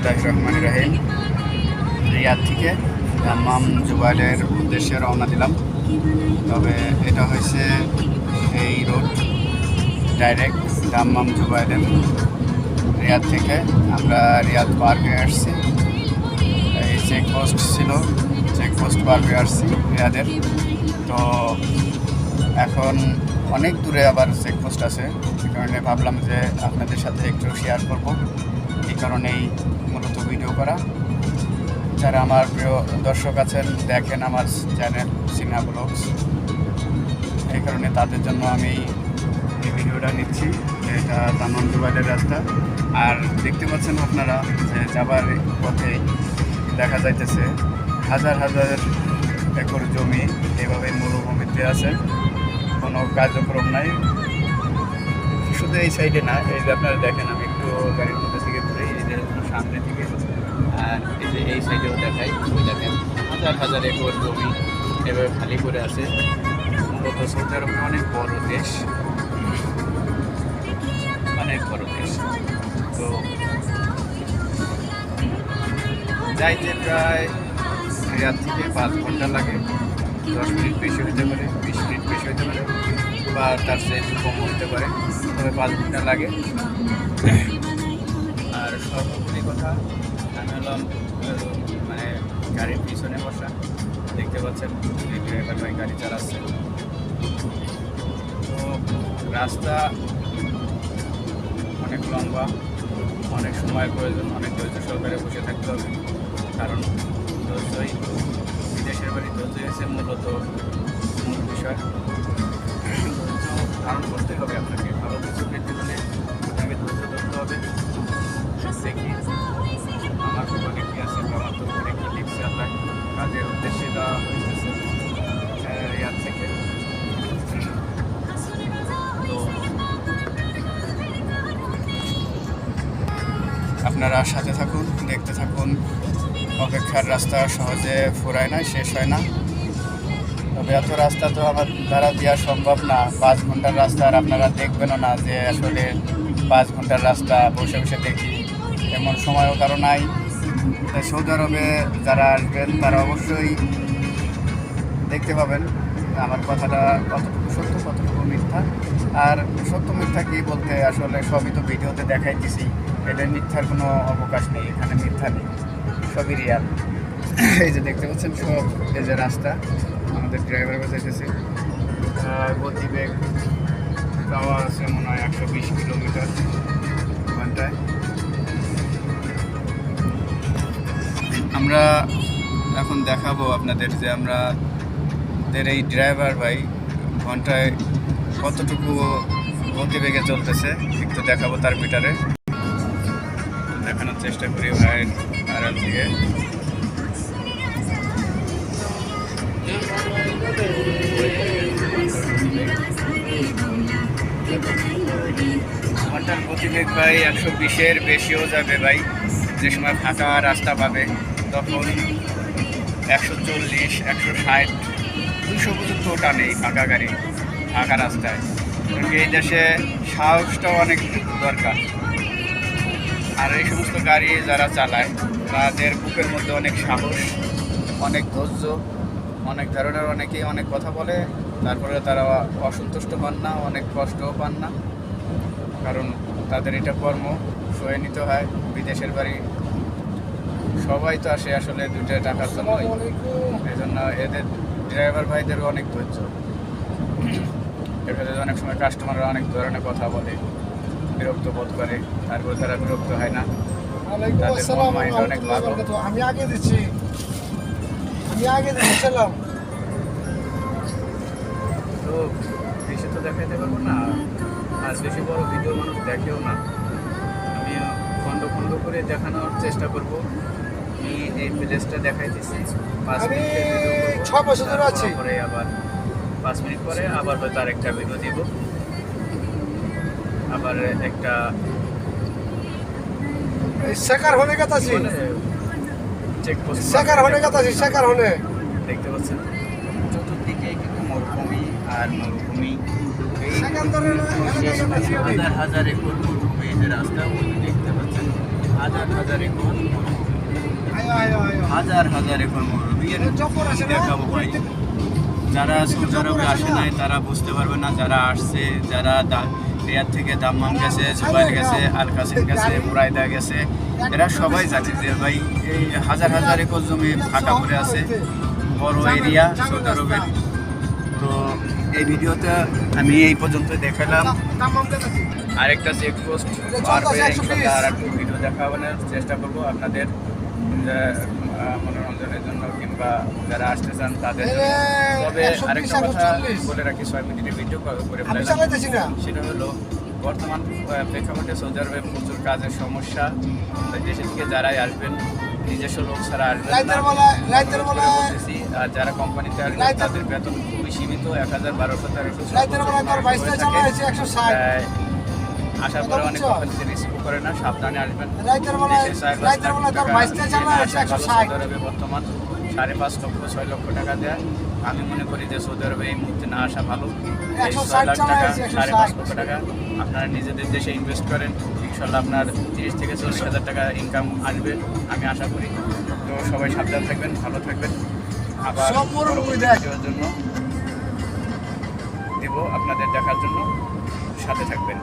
বিসমিল্লাহির রহমানির রহিম। রিয়াদ থেকে দাম্মাম জুবাইলের উদ্দেশ্যে রওনা দিলাম। তবে এটা হয়েছে এই রোড ডাইরেক্ট দাম্মাম জুবাইলের। রিয়াদ থেকে আমরা রিয়াদ পার হয়ে আসছি। এই চেকপোস্ট ছিল, চেকপোস্ট পার হয়ে আসছি রিয়াদের। তো এখন অনেক দূরে আবার চেকপোস্ট আছে, এই কারণে ভাবলাম যে আপনাদের সাথে একটু শেয়ার করব। এই কারণেই মূলত ভিডিও করা। যারা আমার প্রিয় দর্শক আছেন, দেখেন আমার চ্যানেল সিনা ব্লগস, এই কারণে তাদের জন্য আমি এই ভিডিওটা নিচ্ছি। এটা দাম্মাম জুবাইলের রাস্তা। আর দেখতে পাচ্ছেন আপনারা যে যাবার পথে দেখা যাইতেছে হাজার হাজার একর জমি এভাবে মরুভূমিতে আছে, কোনো কার্যক্রম নাই। শুধু এই সাইডে না, এই যে আপনারা দেখেন, আমি একটু গাড়ির মধ্যে থেকে ঘুরে এই যে সামনে থেকে, আর এই যে এই সাইডেও দেখাই, ওই দেখেন হাজার হাজার একর জমি এভাবে খালি করে আছে। মূলত সৌদি আরব অনেক বড় দেশ, অনেক বড় দেশ। তো যাইতে প্রায় রিয়াদ থেকে 5 ঘন্টা লাগে। 10 মিনিট বেশি হতে পারে, 20 মিনিট বেশি হতে পারে, বা তার চেয়ে একটু কম হতে পারে, তবে 5 ঘন্টা লাগে। আর সর্বোপরি কথা, আমি হলাম মানে গাড়ির পিছনে বসা। দেখতে পাচ্ছেন এই ড্রাইভার ভাই গাড়ি চালাচ্ছে। তো রাস্তা অনেক লম্বা, অনেক সময়ের প্রয়োজন, অনেক ধৈর্য সহকারে বসে থাকতে হবে। কারণ ধৈর্যই বিদেশের বাড়ি, ধৈর্য হচ্ছে মূলত মূল বিষয়। ধৈর্য ধারণ করতে হবে আপনাকে, ভালো কিছু পেতে হলে আপনাকে ধৈর্য ধরতে হবে। দেখি আমার জীবনে কী আছে, আমার তো করে কী লিখছে আল্লাহ। কাজের উদ্দেশ্যে দেওয়া হইতেছে রিয়াদ থেকে। তো আপনারা সাথে থাকুন, দেখতে থাকুন। অপেক্ষার রাস্তা সহজে ফুরায় না, শেষ হয় না। তবে এত রাস্তা তো আমার দ্বারা দেওয়া সম্ভব না। 5 ঘন্টার রাস্তা, আর আপনারা দেখবেনও না যে আসলে 5 ঘন্টার রাস্তা বসে বসে দেখি, এমন সময়ও কারো নাই। তাই সৌদি আরবে যারা আসবেন তারা অবশ্যই দেখতে পাবেন আমার কথাটা কতটুকু সত্য, কতটুকু মিথ্যা। আর সত্য মিথ্যা কী বলতে, আসলে সবই তো ভিডিওতে দেখাইতেছি, এটা মিথ্যার কোনো অবকাশ নেই, এখানে মিথ্যা নেই, সবই রিয়াল। এই যে দেখতে পাচ্ছেন সব, এই যে রাস্তা, আমাদের ড্রাইভার বাজাইতেছে। গতিবেগ যাওয়া আছে মনে হয় 120 কিলোমিটার ঘন্টায়। আমরা এখন দেখাবো আপনাদের যে আমাদের এই ড্রাইভার ভাই ঘন্টায় কতটুকু গতিবেগে চলতেছে, একটু দেখাবো তার মিটারে। দেখানোর চেষ্টা করি ভাইয়ের আড়াল থেকে। ঘন্টার গতিবেগ ভাই 120-এর বেশিও যাবে ভাই। যে সময় ফাঁকা রাস্তা পাবে তখন 140, 160, 200 পর্যন্ত টানে এই ফাঁকা গাড়ি, ফাঁকা রাস্তায়। এই দেশে সাহসটাও অনেক দরকার। আর এই সমস্ত গাড়ি যারা চালায় তাদের বুকের মধ্যে অনেক সাহস, অনেক ধৈর্য, অনেক ধরনের, অনেকেই অনেক কথা বলে, তারপরে তারা অসন্তুষ্ট পান না, অনেক কষ্টও পান না। কারণ তাদের এটা কর্ম, সয়ে নিতে হয়। বিদেশের বাড়ি সবাই তো আসে আসলে 2 টাকার জন্য, এই জন্য এদের ড্রাইভার ভাইদেরও অনেক ধৈর্য। এখানে অনেক সময় কাস্টমাররা অনেক ধরনের কথা বলে, বিরক্ত বোধ করে, তারপর তারা বিরক্ত হয় না। তাদের মাইন্ড অনেক ভালো। আমি আগে দিচ্ছি সালাম। তো বেশি তো দেখাইতে পারবো না, আর বেশি বড় ভিডিও মানুষ দেখেও না। আমি খন্ড খন্ড করে দেখানোর চেষ্টা করব। আমি এই প্লেসটা দেখাইতেছি 5 মিনিট, 6 বছর ধরে আছি। পরে আবার 5 মিনিট পরে আবার হয়তো আরেকটা ভিডিও দিব, আবার একটা शेखर होने का था চেকপোস্ট शेखर होने का था शेखर होने। দেখতে পাচ্ছেন চতুর্দিকে কিন্তু মরুভূমি আর মরুভূমি। এই হাজার হাজার একর মরুভূমি, এই যে রাস্তা দেখতে পাচ্ছেন, হাজার হাজার একর আয়ো আয়ো আয়ো হাজার হাজার একর মুরব্বী এর জব্বর আছে না? দেখাবো ভাই। যারা সৌদি আরবে আসে নাই তারা বুঝতে পারবে না, যারা আসছে, যারা রিয়াদ থেকে দাম্মাম গেছে, জুবাইল গেছে, আল কাসিম গেছে, মুরাইদা গেছে, এরা সবাই জানে যে ভাই এই হাজার হাজার একর জমি ফাঁকা পড়ে আছে, বড় এরিয়া সৌদি আরবের। তো এই ভিডিওতে আমি এই পর্যন্ত দেখালাম। দাম দিতেছি আরেকটা চেকপোস্ট পার হয়ে ইনশাআল্লাহ আর একটু ভিডিও দেখানোর চেষ্টা করব আপনাদের মনোরঞ্জনের জন্য কিংবা যারা আসতে চান তাদের জন্য। তবে আরেকটা কথা বলে রাখি, 6 মিনিটের ভিডিও করে আমি ফেললাম। চালাইতেছি না সেটা হলো বর্তমান প্রেক্ষাপটে সৌদি আরবে প্রচুর কাজের সমস্যা। দেশে থেকে যারাই আসবেন নিজস্ব লোক ছাড়া আসবেন না। রাতের বেলা বলতেছি, আর যারা কোম্পানিতে আসবেন তাদের বেতন খুবই সীমিত, 1000, 1200, রাতের বেলা তোর 22টা চালাইছে 160 আসার পরে অনেক কোম্পানিতে রিসিভ করে না, সাবধানে আসবেন। রাতের বেলা তোর 22টা চালাইছে 160 বর্তমান 5.5 লক্ষ 6 লক্ষ টাকা দেয়। আমি মনে করি যে সৌদি আরবে এই মুহূর্তে না আসা ভালো। এই 6 লাখ টাকা 5.5 লক্ষ টাকা আপনারা নিজেদের দেশে ইনভেস্ট করেন, ইনশাল্লাহ আপনার 30 থেকে 40 হাজার টাকা ইনকাম আসবে আমি আশা করি। তো সবাই সাবধান থাকবেন, ভালো থাকবেন। আবার সব মরণ করে দেয়। ভিডিওর জন্য দেব আপনাদের দেখার জন্য, সাথে থাকবেন।